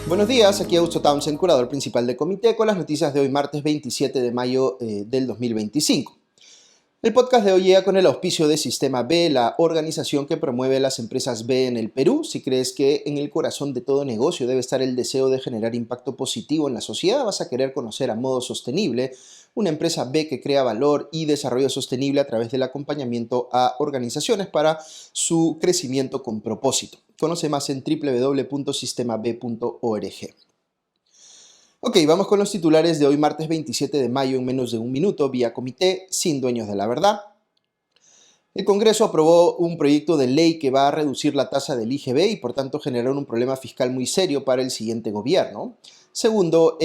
Buenos días, aquí Augusto Townsend, curador principal de Comité, con las noticias de hoy martes 27 de mayo del 2025. El podcast de hoy llega con el auspicio de Sistema B, la organización que promueve las empresas B en el Perú. Si crees que en el corazón de todo negocio debe estar el deseo de generar impacto positivo en la sociedad, vas a querer conocer a Modo Sostenible, una empresa B que crea valor y desarrollo sostenible a través del acompañamiento a organizaciones para su crecimiento con propósito. Conoce más en www.sistemab.org. Ok, vamos con los titulares de hoy martes 27 de mayo en menos de un minuto vía Comité, sin dueños de la verdad. El Congreso aprobó un proyecto de ley que va a reducir la tasa del IGB y por tanto generar un problema fiscal muy serio para el siguiente gobierno. Segundo,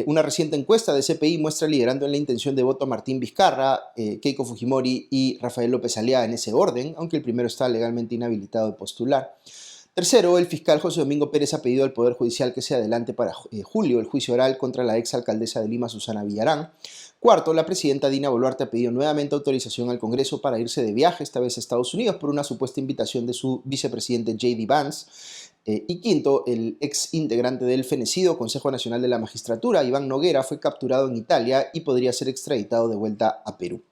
una reciente encuesta de CPI muestra liderando en la intención de voto a Martín Vizcarra, Keiko Fujimori y Rafael López Aliaga en ese orden, aunque el primero está legalmente inhabilitado de postular. Tercero, el fiscal José Domingo Pérez ha pedido al Poder Judicial que se adelante para julio el juicio oral contra la exalcaldesa de Lima, Susana Villarán. Cuarto, la presidenta Dina Boluarte ha pedido nuevamente autorización al Congreso para irse de viaje, esta vez a Estados Unidos, por una supuesta invitación de su vicepresidente J.D. Vance. Y quinto, el ex integrante del fenecido Consejo Nacional de la Magistratura, Iván Noguera, fue capturado en Italia y podría ser extraditado de vuelta a Perú.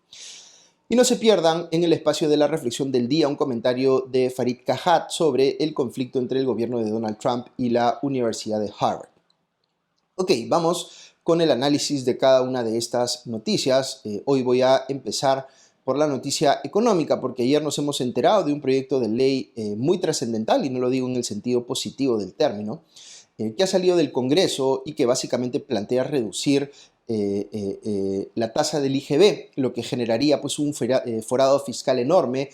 Y no se pierdan en el espacio de la reflexión del día un comentario de Farid Kahat sobre el conflicto entre el gobierno de Donald Trump y la Universidad de Harvard. Ok, vamos con el análisis de cada una de estas noticias. Hoy voy a empezar por la noticia económica, porque ayer nos hemos enterado de un proyecto de ley muy trascendental, y no lo digo en el sentido positivo del término, que ha salido del Congreso y que básicamente plantea reducir la tasa del IGB, lo que generaría pues un forado fiscal enorme,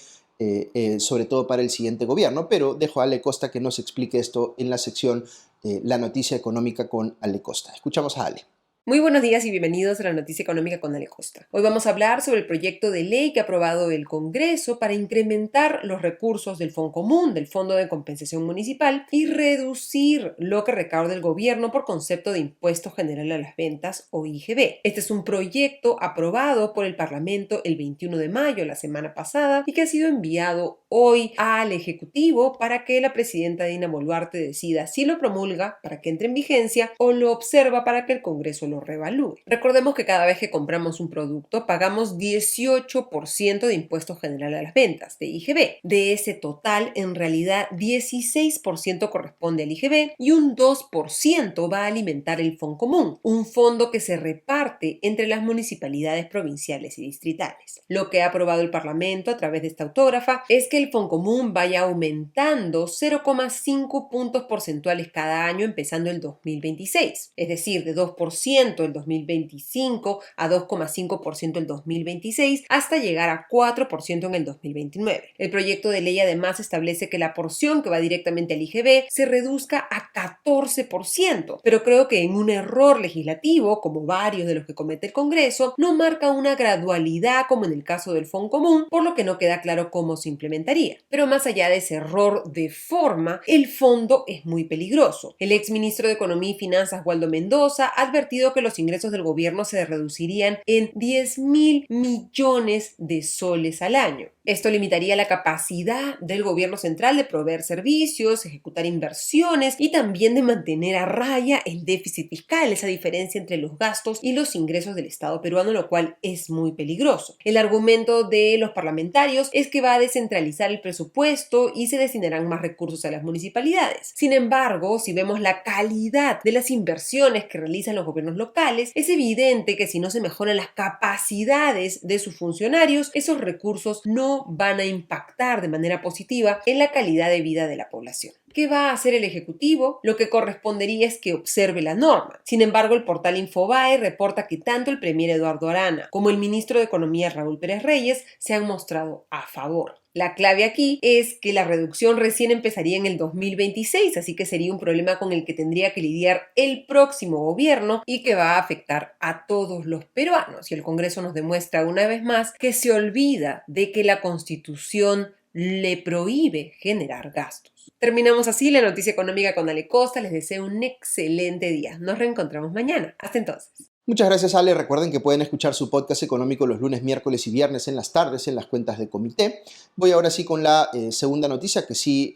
sobre todo para el siguiente gobierno. Pero dejo a Ale Costa que nos explique esto en la sección La Noticia Económica con Ale Costa. Escuchamos a Ale. Muy buenos días y bienvenidos a la Noticia Económica con Ale Costa. Hoy vamos a hablar sobre el proyecto de ley que ha aprobado el Congreso para incrementar los recursos del Foncomún, del Fondo de Compensación Municipal, y reducir lo que recauda el gobierno por concepto de Impuesto General a las Ventas o IGB. Este es un proyecto aprobado por el Parlamento el 21 de mayo, la semana pasada, y que ha sido enviado hoy al Ejecutivo para que la presidenta Dina Boluarte decida si lo promulga para que entre en vigencia o lo observa para que el Congreso lo revalúe. Recordemos que cada vez que compramos un producto pagamos 18% de impuesto general a las ventas, de IGB. De ese total, en realidad 16% corresponde al IGB y un 2% va a alimentar el Foncomún, un fondo que se reparte entre las municipalidades provinciales y distritales. Lo que ha aprobado el Parlamento a través de esta autógrafa es que el Foncomún vaya aumentando 0,5 puntos porcentuales cada año empezando el 2026, es decir, de 2% el 2025 a 2,5% el 2026 hasta llegar a 4% en el 2029. El proyecto de ley además establece que la porción que va directamente al IGB se reduzca a 14%, pero creo que en un error legislativo, como varios de los que comete el Congreso, no marca una gradualidad como en el caso del Foncomún, por lo que no queda claro cómo se implementaría. Pero más allá de ese error de forma, el fondo es muy peligroso. El exministro de Economía y Finanzas, Waldo Mendoza, ha advertido que los ingresos del gobierno se reducirían en 10.000 millones de soles al año. Esto limitaría la capacidad del gobierno central de proveer servicios, ejecutar inversiones y también de mantener a raya el déficit fiscal, esa diferencia entre los gastos y los ingresos del Estado peruano, lo cual es muy peligroso. El argumento de los parlamentarios es que va a descentralizar el presupuesto y se destinarán más recursos a las municipalidades. Sin embargo, si vemos la calidad de las inversiones que realizan los gobiernos locales, es evidente que si no se mejoran las capacidades de sus funcionarios, esos recursos no van a impactar de manera positiva en la calidad de vida de la población. ¿Qué va a hacer el Ejecutivo? Lo que correspondería es que observe la norma. Sin embargo, el portal Infobae reporta que tanto el premier Eduardo Arana como el ministro de Economía Raúl Pérez Reyes se han mostrado a favor. La clave aquí es que la reducción recién empezaría en el 2026, así que sería un problema con el que tendría que lidiar el próximo gobierno y que va a afectar a todos los peruanos. Y el Congreso nos demuestra una vez más que se olvida de que la Constitución le prohíbe generar gastos. Terminamos así la Noticia Económica con Ale Costa. Les deseo un excelente día. Nos reencontramos mañana. Hasta entonces. Muchas gracias, Ale. Recuerden que pueden escuchar su podcast económico los lunes, miércoles y viernes en las tardes en las cuentas de Comité. Voy ahora sí con la segunda noticia, que sí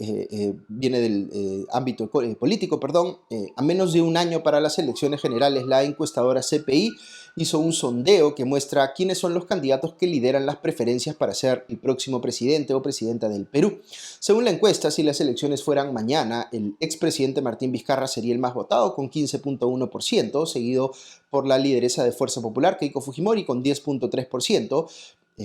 viene del ámbito político, perdón. A menos de un año para las elecciones generales, la encuestadora CPI hizo un sondeo que muestra quiénes son los candidatos que lideran las preferencias para ser el próximo presidente o presidenta del Perú. Según la encuesta, si las elecciones fueran mañana, el expresidente Martín Vizcarra sería el más votado con 15.1%, seguido por la lideresa de Fuerza Popular, Keiko Fujimori, con 10.3%.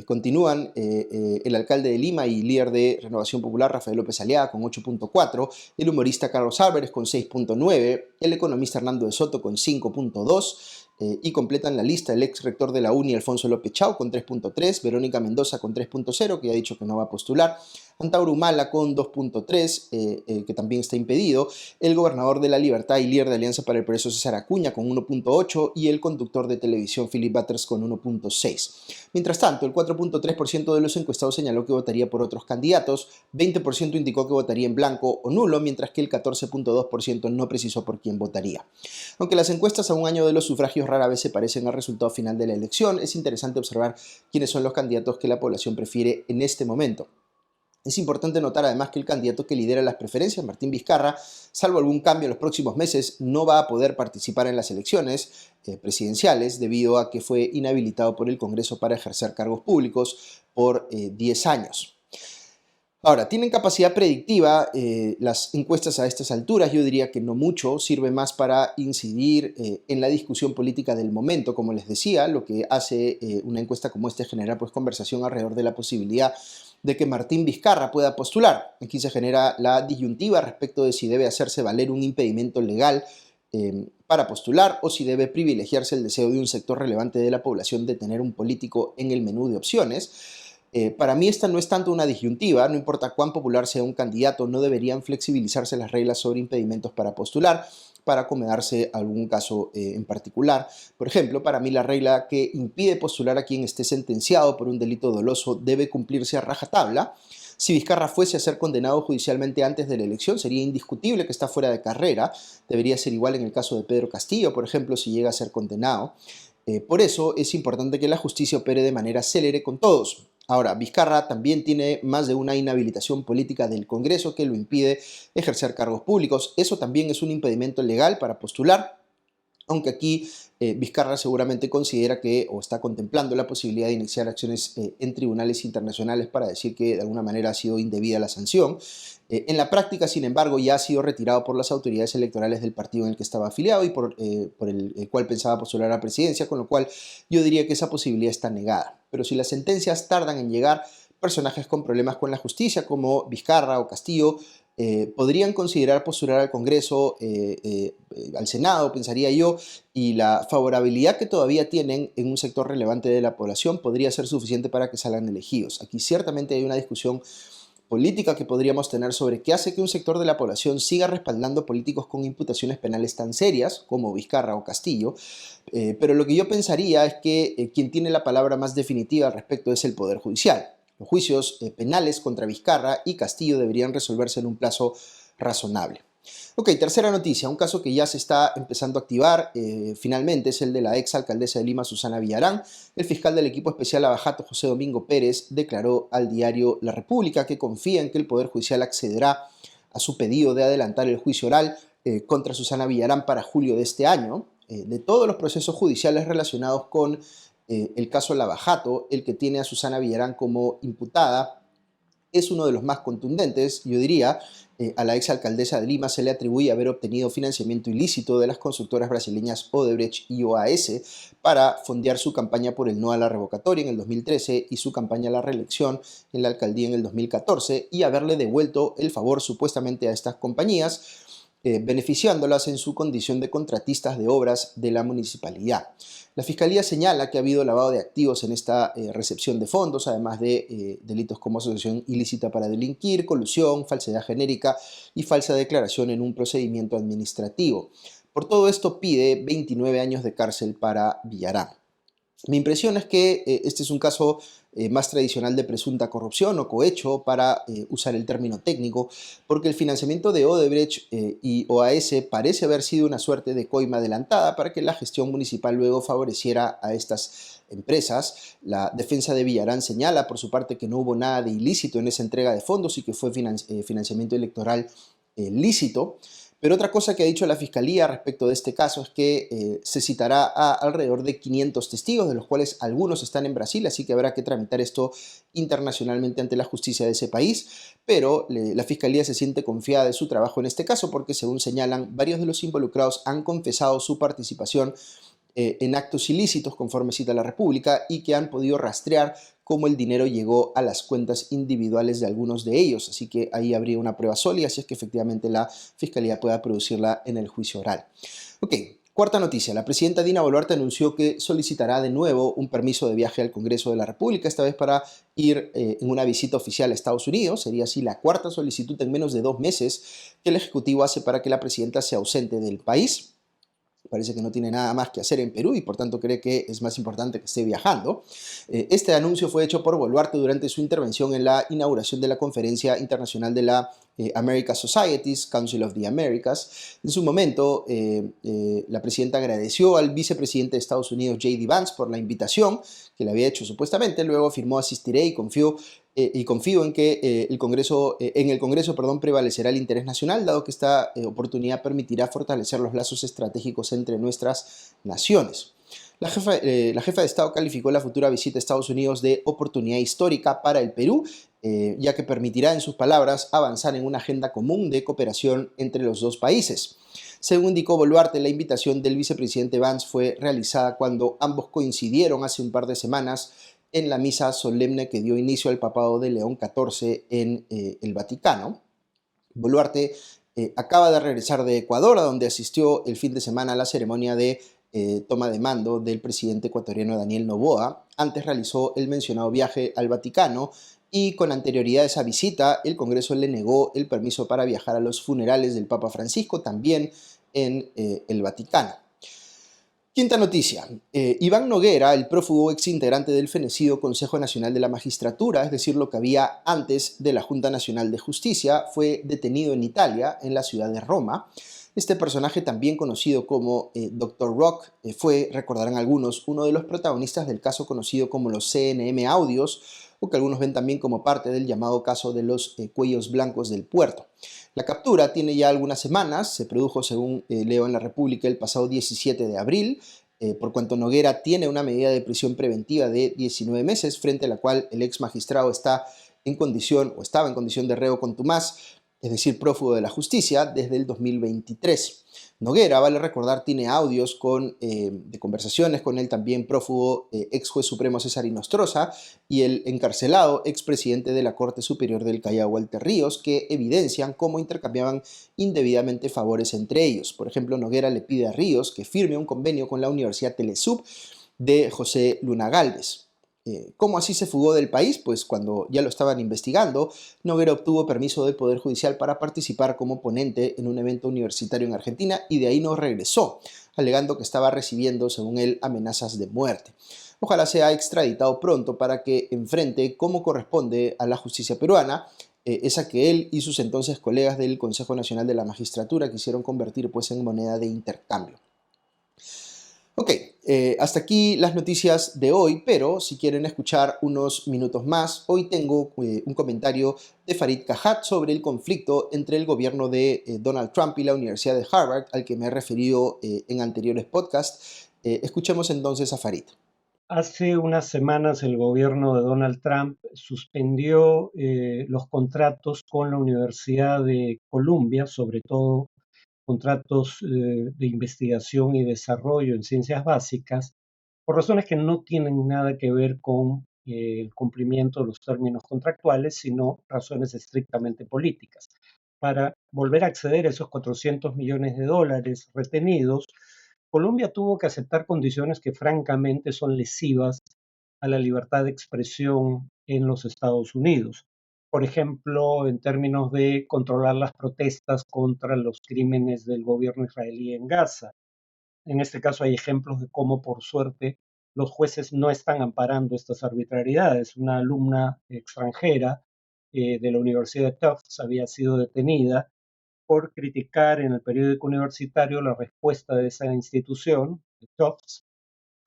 Continúan el alcalde de Lima y líder de Renovación Popular, Rafael López Aliaga, con 8.4%, el humorista Carlos Álvarez con 6.9%, el economista Hernando de Soto con 5.2%, y completan la lista el ex rector de la UNI, Alfonso López Chau, con 3.3%, Verónica Mendoza con 3.0%, que ya ha dicho que no va a postular, Antauro Humala con 2.3%, que también está impedido, el gobernador de La Libertad y líder de Alianza para el Progreso César Acuña con 1.8% y el conductor de televisión Philip Butters con 1.6%. Mientras tanto, el 4.3% de los encuestados señaló que votaría por otros candidatos, 20% indicó que votaría en blanco o nulo, mientras que el 14.2% no precisó por quién votaría. Aunque las encuestas a un año de los sufragios rara vez se parecen al resultado final de la elección, es interesante observar quiénes son los candidatos que la población prefiere en este momento. Es importante notar además que el candidato que lidera las preferencias, Martín Vizcarra, salvo algún cambio en los próximos meses, no va a poder participar en las elecciones presidenciales debido a que fue inhabilitado por el Congreso para ejercer cargos públicos por 10 años. Ahora, ¿tienen capacidad predictiva las encuestas a estas alturas? Yo diría que no mucho, sirve más para incidir en la discusión política del momento. Como les decía, lo que hace una encuesta como esta es generar pues, conversación alrededor de la posibilidad de que Martín Vizcarra pueda postular. Aquí se genera la disyuntiva respecto de si debe hacerse valer un impedimento legal para postular o si debe privilegiarse el deseo de un sector relevante de la población de tener un político en el menú de opciones. Para mí esta no es tanto una disyuntiva, no importa cuán popular sea un candidato, no deberían flexibilizarse las reglas sobre impedimentos para postular para acomodarse a algún caso en particular. Por ejemplo, para mí la regla que impide postular a quien esté sentenciado por un delito doloso debe cumplirse a rajatabla. Si Vizcarra fuese a ser condenado judicialmente antes de la elección, sería indiscutible que está fuera de carrera. Debería ser igual en el caso de Pedro Castillo, por ejemplo, si llega a ser condenado. Por eso es importante que la justicia opere de manera célere con todos. Ahora, Vizcarra también tiene más de una inhabilitación política del Congreso que lo impide ejercer cargos públicos. Eso también es un impedimento legal para postular, aunque aquí Vizcarra seguramente considera que o está contemplando la posibilidad de iniciar acciones en tribunales internacionales para decir que de alguna manera ha sido indebida la sanción. En la práctica, sin embargo, ya ha sido retirado por las autoridades electorales del partido en el que estaba afiliado y por el cual pensaba postular a la presidencia, con lo cual yo diría que esa posibilidad está negada. Pero si las sentencias tardan en llegar, personajes con problemas con la justicia como Vizcarra o Castillo podrían considerar postular al Congreso, al Senado, pensaría yo, y la favorabilidad que todavía tienen en un sector relevante de la población podría ser suficiente para que salgan elegidos. Aquí ciertamente hay una discusión política que podríamos tener sobre qué hace que un sector de la población siga respaldando políticos con imputaciones penales tan serias como Vizcarra o Castillo, pero lo que yo pensaría es que quien tiene la palabra más definitiva al respecto es el Poder Judicial. Los juicios penales contra Vizcarra y Castillo deberían resolverse en un plazo razonable. Ok, tercera noticia, un caso que ya se está empezando a activar finalmente es el de la ex alcaldesa de Lima, Susana Villarán. El fiscal del equipo especial Lavajato, José Domingo Pérez, declaró al diario La República que confía en que el Poder Judicial accederá a su pedido de adelantar el juicio oral contra Susana Villarán para julio de este año. De todos los procesos judiciales relacionados con el caso Lavajato, el que tiene a Susana Villarán como imputada, es uno de los más contundentes, yo diría. A la exalcaldesa de Lima se le atribuye haber obtenido financiamiento ilícito de las constructoras brasileñas Odebrecht y OAS para fondear su campaña por el no a la revocatoria en el 2013 y su campaña a la reelección en la alcaldía en el 2014 y haberle devuelto el favor supuestamente a estas compañías, beneficiándolas en su condición de contratistas de obras de la municipalidad. La Fiscalía señala que ha habido lavado de activos en esta recepción de fondos, además de delitos como asociación ilícita para delinquir, colusión, falsedad genérica y falsa declaración en un procedimiento administrativo. Por todo esto pide 29 años de cárcel para Villarán. Mi impresión es que este es un caso más tradicional de presunta corrupción o cohecho, para usar el término técnico, porque el financiamiento de Odebrecht y OAS parece haber sido una suerte de coima adelantada para que la gestión municipal luego favoreciera a estas empresas. La defensa de Villarán señala por su parte que no hubo nada de ilícito en esa entrega de fondos y que fue financiamiento electoral lícito. Pero otra cosa que ha dicho la Fiscalía respecto de este caso es que se citará a alrededor de 500 testigos, de los cuales algunos están en Brasil, así que habrá que tramitar esto internacionalmente ante la justicia de ese país. Pero la Fiscalía se siente confiada de su trabajo en este caso porque, según señalan, varios de los involucrados han confesado su participación en actos ilícitos, conforme cita la República, y que han podido rastrear cómo el dinero llegó a las cuentas individuales de algunos de ellos. Así que ahí habría una prueba sólida, si es que efectivamente la Fiscalía pueda producirla en el juicio oral. Ok, cuarta noticia. La presidenta Dina Boluarte anunció que solicitará de nuevo un permiso de viaje al Congreso de la República, esta vez para ir en una visita oficial a Estados Unidos. Sería así la cuarta solicitud en menos de 2 meses que el Ejecutivo hace para que la presidenta se ausente del país. Parece que no tiene nada más que hacer en Perú y por tanto cree que es más importante que esté viajando. Este anuncio fue hecho por Boluarte durante su intervención en la inauguración de la Conferencia Internacional de la American Societies, Council of the Americas. En su momento, la presidenta agradeció al vicepresidente de Estados Unidos, J.D. Vance, por la invitación que le había hecho supuestamente. Luego afirmó: asistiré y confío en que en el Congreso prevalecerá el interés nacional, dado que esta oportunidad permitirá fortalecer los lazos estratégicos entre nuestras naciones. La jefa de Estado calificó la futura visita a Estados Unidos de oportunidad histórica para el Perú, ya que permitirá, en sus palabras, avanzar en una agenda común de cooperación entre los dos países. Según indicó Boluarte, la invitación del vicepresidente Vance fue realizada cuando ambos coincidieron hace un par de semanas en la misa solemne que dio inicio al papado de León XIV en el Vaticano. Boluarte acaba de regresar de Ecuador, a donde asistió el fin de semana a la ceremonia de toma de mando del presidente ecuatoriano Daniel Noboa. Antes realizó el mencionado viaje al Vaticano y, con anterioridad a esa visita, el Congreso le negó el permiso para viajar a los funerales del Papa Francisco, también en el Vaticano. Quinta noticia. Iván Noguera, el prófugo exintegrante del fenecido Consejo Nacional de la Magistratura, es decir, lo que había antes de la Junta Nacional de Justicia, fue detenido en Italia, en la ciudad de Roma. Este personaje, también conocido como Dr. Rock, fue, recordarán algunos, uno de los protagonistas del caso conocido como los CNM Audios, o que algunos ven también como parte del llamado caso de los cuellos blancos del puerto. La captura tiene ya algunas semanas, se produjo, según leo en La República, el pasado 17 de abril, por cuanto Noguera tiene una medida de prisión preventiva de 19 meses, frente a la cual el ex magistrado estaba en condición de reo contumaz, es decir, prófugo de la justicia, desde el 2023. Noguera, vale recordar, tiene audios de conversaciones con el también prófugo ex juez supremo César Inostroza y el encarcelado expresidente de la Corte Superior del Callao, Walter Ríos, que evidencian cómo intercambiaban indebidamente favores entre ellos. Por ejemplo, Noguera le pide a Ríos que firme un convenio con la Universidad Telesub de José Luna Gálvez. ¿Cómo así se fugó del país? Pues cuando ya lo estaban investigando, Noguera obtuvo permiso del Poder Judicial para participar como ponente en un evento universitario en Argentina y de ahí no regresó, alegando que estaba recibiendo, según él, amenazas de muerte. Ojalá sea extraditado pronto para que enfrente, como corresponde a la justicia peruana, esa que él y sus entonces colegas del Consejo Nacional de la Magistratura quisieron convertir pues en moneda de intercambio. Ok, hasta aquí las noticias de hoy, pero si quieren escuchar unos minutos más, hoy tengo un comentario de Farid Kahat sobre el conflicto entre el gobierno de Donald Trump y la Universidad de Harvard, al que me he referido en anteriores podcasts. Escuchemos entonces a Farid. Hace unas semanas el gobierno de Donald Trump suspendió los contratos con la Universidad de Columbia, sobre todo contratos de investigación y desarrollo en ciencias básicas, por razones que no tienen nada que ver con el cumplimiento de los términos contractuales, sino razones estrictamente políticas. Para volver a acceder a esos 400 millones de dólares retenidos, Colombia tuvo que aceptar condiciones que francamente son lesivas a la libertad de expresión en los Estados Unidos. Por ejemplo, en términos de controlar las protestas contra los crímenes del gobierno israelí en Gaza. En este caso hay ejemplos de cómo, por suerte, los jueces no están amparando estas arbitrariedades. Una alumna extranjera de la Universidad de Tufts había sido detenida por criticar en el periódico universitario la respuesta de esa institución, de Tufts,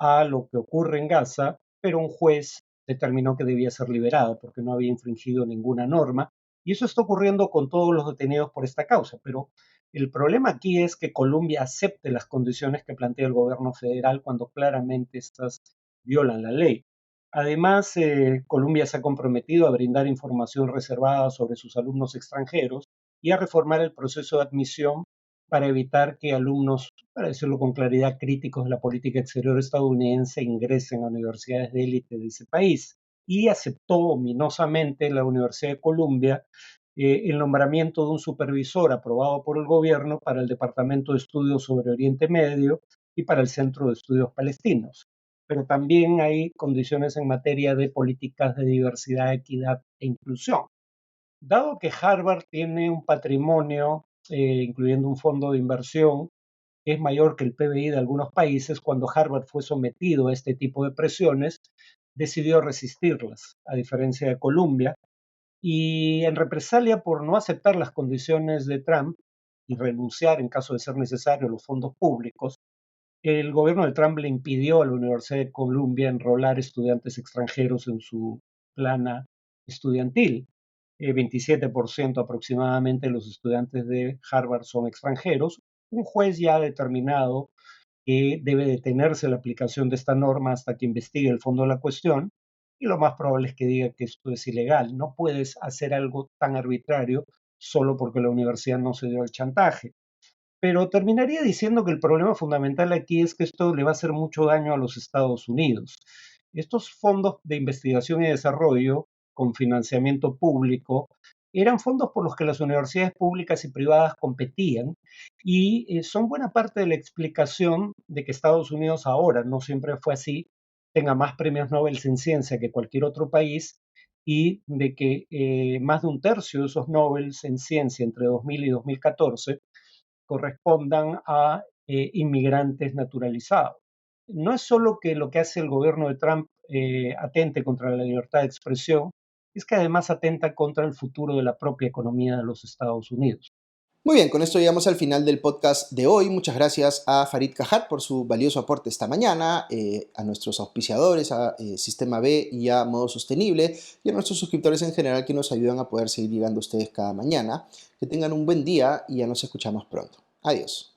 a lo que ocurre en Gaza, pero un juez determinó que debía ser liberada porque no había infringido ninguna norma. Y eso está ocurriendo con todos los detenidos por esta causa. Pero el problema aquí es que Colombia acepte las condiciones que plantea el gobierno federal cuando claramente estas violan la ley. Además, Colombia se ha comprometido a brindar información reservada sobre sus alumnos extranjeros y a reformar el proceso de admisión para evitar que alumnos, para decirlo con claridad, críticos de la política exterior estadounidense ingresen a universidades de élite de ese país. Y aceptó ominosamente la Universidad de Columbia el nombramiento de un supervisor aprobado por el gobierno para el Departamento de Estudios sobre Oriente Medio y para el Centro de Estudios Palestinos. Pero también hay condiciones en materia de políticas de diversidad, equidad e inclusión. Dado que Harvard tiene un patrimonio, incluyendo un fondo de inversión, que es mayor que el PBI de algunos países, cuando Harvard fue sometido a este tipo de presiones, decidió resistirlas, a diferencia de Columbia, y en represalia por no aceptar las condiciones de Trump y renunciar en caso de ser necesario a los fondos públicos, el gobierno de Trump le impidió a la Universidad de Columbia enrolar estudiantes extranjeros en su plana estudiantil. 27% aproximadamente de los estudiantes de Harvard son extranjeros. Un juez ya ha determinado que debe detenerse la aplicación de esta norma hasta que investigue el fondo de la cuestión, y lo más probable es que diga que esto es ilegal. No puedes hacer algo tan arbitrario solo porque la universidad no se dio al chantaje. Pero terminaría diciendo que el problema fundamental aquí es que esto le va a hacer mucho daño a los Estados Unidos. Estos fondos de investigación y desarrollo con financiamiento público eran fondos por los que las universidades públicas y privadas competían y son buena parte de la explicación de que Estados Unidos ahora, no siempre fue así, tenga más premios Nobel en ciencia que cualquier otro país y de que más de un tercio de esos Nobel en ciencia entre 2000 y 2014 correspondan a inmigrantes naturalizados. No es solo que lo que hace el gobierno de Trump atente contra la libertad de expresión, es que además atenta contra el futuro de la propia economía de los Estados Unidos. Muy bien, con esto llegamos al final del podcast de hoy. Muchas gracias a Farid Cajat por su valioso aporte esta mañana, a nuestros auspiciadores, a Sistema B y a Modo Sostenible, y a nuestros suscriptores en general que nos ayudan a poder seguir llegando a ustedes cada mañana. Que tengan un buen día y ya nos escuchamos pronto. Adiós.